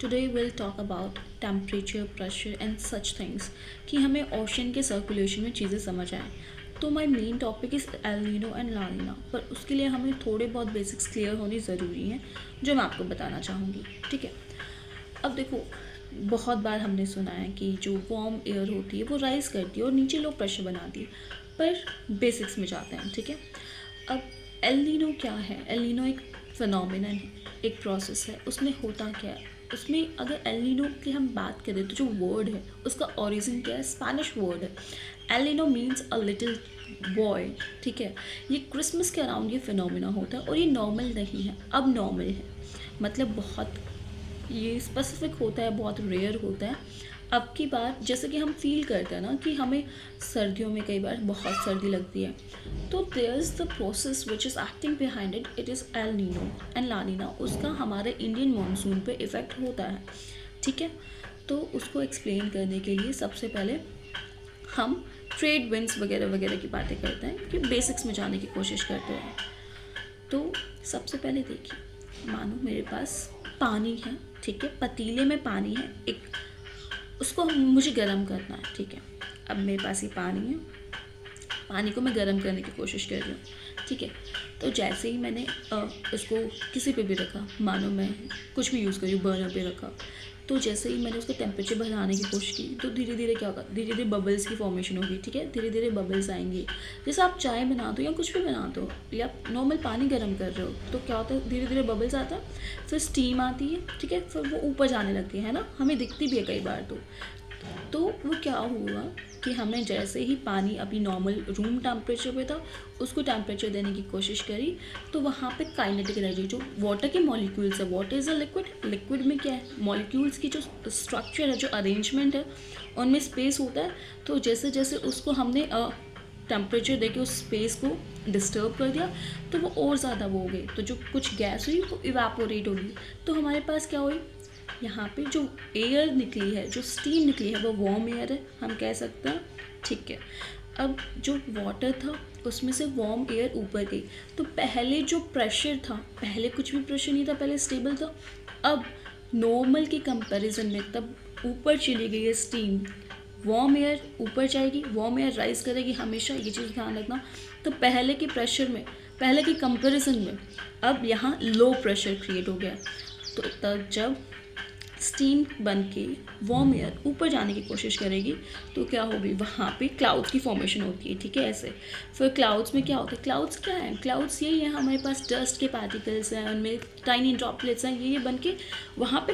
Today we'll talk about temperature, pressure and such things कि हमें ocean के circulation में चीज़ें समझ आएँ. तो my main topic is El Nino and La Nina, पर उसके लिए हमें थोड़े बहुत बेसिक्स क्लियर होनी ज़रूरी हैं जो मैं आपको बताना चाहूँगी. ठीक है, अब देखो, बहुत बार हमने सुना है कि जो वार्म एयर होती है वो राइज करती है और नीचे लो प्रेशर बनाती है, पर बेसिक्स में जाते हैं. ठीक है, अब एल नीनो क्या है? एल नीनो एक फिनोमिनन है, एक प्रोसेस है. उसमें होता क्या है? उसमें अगर एल नीनो की हम बात करें तो जो वर्ड है उसका ओरिजिन क्या है? स्पेनिश वर्ड है. El Nino means a little boy. ठीक है, ये क्रिसमस के अराउंड ये फिनोमिना होता है और ये नॉर्मल नहीं है, अब नॉर्मल है. मतलब बहुत ये स्पेसिफिक होता है, बहुत रेयर होता है. अब की बार जैसे कि हम फील करते हैं ना कि हमें सर्दियों में कई बार बहुत सर्दी लगती है, तो there is the process which is acting behind it. It is El Nino and La Nina. उसका हमारे इंडियन मानसून पे इफ़ेक्ट होता है. ठीक है, तो उसको एक्सप्लेन करने के लिए सबसे पहले हम ट्रेड विंड्स वगैरह वगैरह की बातें करते हैं कि बेसिक्स में जाने की कोशिश करते हैं. तो सबसे पहले देखिए, मानो मेरे पास पानी है. ठीक है, पतीले में पानी है, एक उसको मुझे गर्म करना है. ठीक है, अब मेरे पास ये पानी है, पानी को मैं गर्म करने की कोशिश कर रही हूँ. ठीक है, तो जैसे ही मैंने इसको किसी पे भी रखा, मानो मैं कुछ भी यूज़ करी, बर्नर पे रखा, तो जैसे ही मैंने उसका टेम्परेचर बढ़ाने की कोशिश की तो धीरे धीरे क्या होगा? धीरे धीरे बबल्स की फॉर्मेशन होगी. ठीक है, धीरे धीरे बबल्स आएंगे. जैसे आप चाय बना दो या कुछ भी बना दो या नॉर्मल पानी गर्म कर रहे हो, तो क्या होता है? धीरे धीरे बबल्स आता है, फिर स्टीम आती है. ठीक है, फिर वो ऊपर जाने लगती है ना, हमें दिखती भी है कई बार. तो वो क्या हुआ कि हमने जैसे ही पानी अभी नॉर्मल रूम टेम्परेचर पे था, उसको टेम्परेचर देने की कोशिश करी, तो वहाँ पे काइनेटिक एनर्जी, जो वाटर के मॉलिक्यूल्स है, water is a liquid. Liquid में क्या है? मॉलिक्यूल्स की जो स्ट्रक्चर है, जो अरेंजमेंट है, उनमें स्पेस होता है. तो जैसे जैसे उसको हमने टेम्परेचर देके उस स्पेस को डिस्टर्ब कर दिया, तो वो और ज़्यादा वो हो गई. तो जो कुछ गैस हुई वो इवेपोरेट होगी. तो हमारे पास क्या हुई? यहाँ पे जो एयर निकली है, जो स्टीम निकली है, वो वार्म एयर है, हम कह सकते हैं. ठीक है, अब जो वाटर था उसमें से वार्म एयर ऊपर गई, तो पहले जो प्रेशर था, पहले कुछ भी प्रेशर नहीं था, पहले स्टेबल था. अब नॉर्मल के कंपैरिजन में तब ऊपर चली गई है स्टीम, वार्म एयर ऊपर जाएगी, वार्म एयर राइज करेगी. हमेशा ये चीज़ ध्यान रखना. तो पहले के प्रेशर में, पहले के कंपैरिजन में अब यहाँ लो प्रेशर क्रिएट हो गया. तो तब जब स्टीम बन के वार्म एयर ऊपर जाने की कोशिश करेगी, तो क्या होगी? वहाँ पे क्लाउड्स की फॉर्मेशन होती है. ठीक है, ऐसे. फिर क्लाउड्स में क्या होता है? क्लाउड्स क्या है? क्लाउड्स यही है, हमारे पास डस्ट के पार्टिकल्स हैं, उनमें टाइनी ड्रॉपलेट्स हैं, ये बन के वहाँ पे